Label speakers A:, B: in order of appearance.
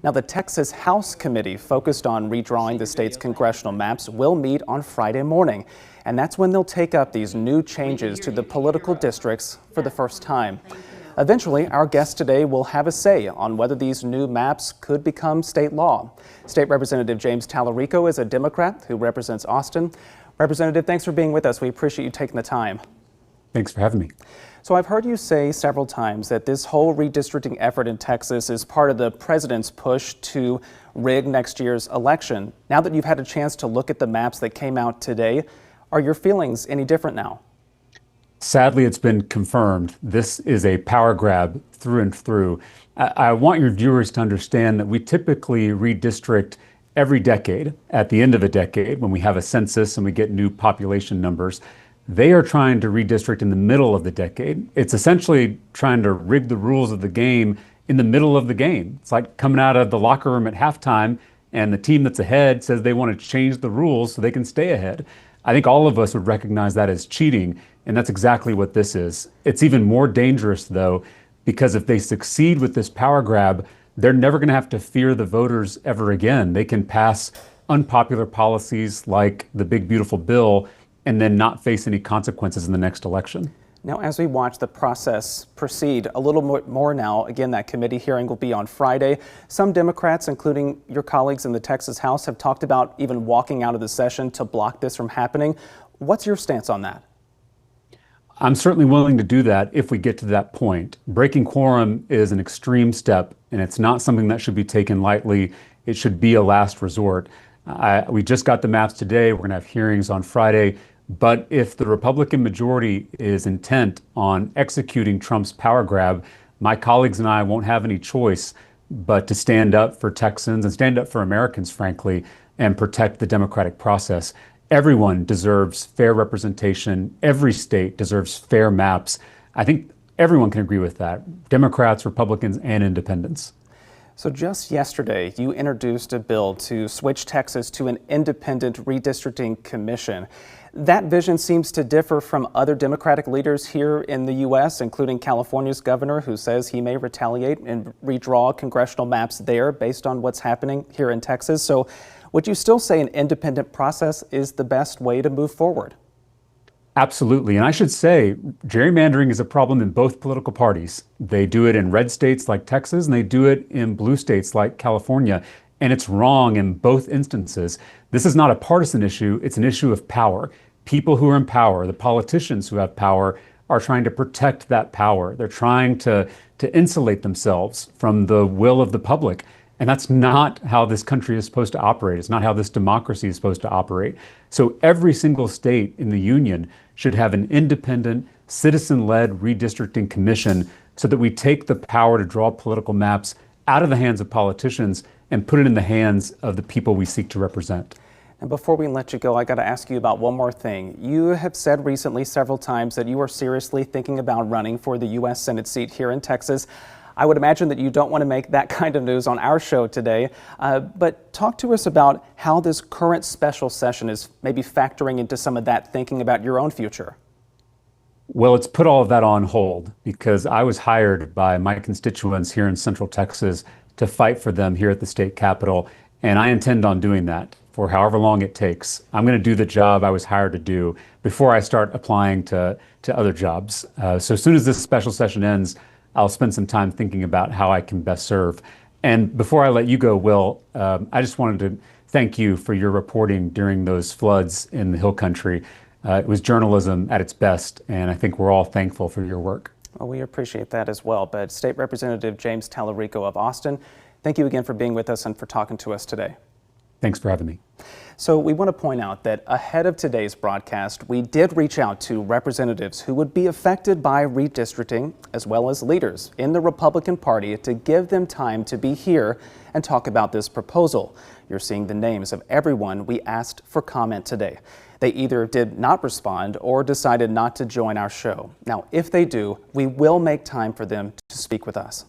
A: Now, the Texas House Committee focused on redrawing the state's congressional maps will meet on Friday morning, and that's when they'll take up these new changes to the political districts for the first time. Eventually, our guest today will have a say on whether these new maps could become state law. State Representative James Tallarico is a Democrat who represents Austin. Representative, thanks for being with us. We appreciate you taking the time.
B: Thanks for having me.
A: So I've heard you say several times that this whole redistricting effort in Texas is part of the president's push to rig next year's election. Now that you've had a chance to look at the maps that came out today, are your feelings any different now?
B: Sadly, it's been confirmed. This is a power grab through and through. I want your viewers to understand that we typically redistrict every decade, at the end of a decade, when we have a census and we get new population numbers. They are trying to redistrict in the middle of the decade. It's essentially trying to rig the rules of the game in the middle of the game. It's like coming out of the locker room at halftime and the team that's ahead says they want to change the rules so they can stay ahead. I think all of us would recognize that as cheating, and that's exactly what this is. It's even more dangerous, though, because if they succeed with this power grab, they're never going to have to fear the voters ever again. They can pass unpopular policies like the big, beautiful bill and then not face any consequences in the next election.
A: Now, as we watch the process proceed a little more now, again, that committee hearing will be on Friday. Some Democrats, including your colleagues in the Texas House, have talked about even walking out of the session to block this from happening. What's your stance on that?
B: I'm certainly willing to do that if we get to that point. Breaking quorum is an extreme step, and it's not something that should be taken lightly. It should be a last resort. We just got the maps today. We're going to have hearings on Friday. But if the Republican majority is intent on executing Trump's power grab, my colleagues and I won't have any choice but to stand up for Texans and stand up for Americans, frankly, and protect the democratic process. Everyone deserves fair representation. Every state deserves fair maps. I think everyone can agree with that, Democrats, Republicans, and independents.
A: So just yesterday, you introduced a bill to switch Texas to an independent redistricting commission. That vision seems to differ from other Democratic leaders here in the U.S., including California's governor, who says he may retaliate and redraw congressional maps there based on what's happening here in Texas. So would you still say an independent process is the best way to move forward?
B: Absolutely. And I should say, gerrymandering is a problem in both political parties. They do it in red states like Texas, and they do it in blue states like California. And it's wrong in both instances. This is not a partisan issue. It's an issue of power. People who are in power, the politicians who have power, are trying to protect that power. They're trying to insulate themselves from the will of the public. And that's not how this country is supposed to operate. It's not how this democracy is supposed to operate. So every single state in the union should have an independent, citizen-led redistricting commission so that we take the power to draw political maps out of the hands of politicians and put it in the hands of the people we seek to represent.
A: And before we let you go, I got to ask you about one more thing. You have said recently several times that you are seriously thinking about running for the U.S. Senate seat here in Texas. I would imagine that you don't want to make that kind of news on our show today, but talk to us about how this current special session is maybe factoring into some of that thinking about your own future.
B: Well, it's put all of that on hold because I was hired by my constituents here in Central Texas to fight for them here at the state capitol, and I intend on doing that for however long it takes. I'm going to do the job I was hired to do before I start applying to other jobs. So as soon as this special session ends, I'll spend some time thinking about how I can best serve. And before I let you go, Will, I just wanted to thank you for your reporting during those floods in the Hill Country. It was journalism at its best, and I think we're all thankful for your work.
A: Well, we appreciate that as well. But State Representative James Tallarico of Austin, thank you again for being with us and for talking to us today.
B: Thanks for having me.
A: So we want to point out that ahead of today's broadcast, we did reach out to representatives who would be affected by redistricting, as well as leaders in the Republican Party, to give them time to be here and talk about this proposal. You're seeing the names of everyone we asked for comment today. They either did not respond or decided not to join our show. Now, if they do, we will make time for them to speak with us.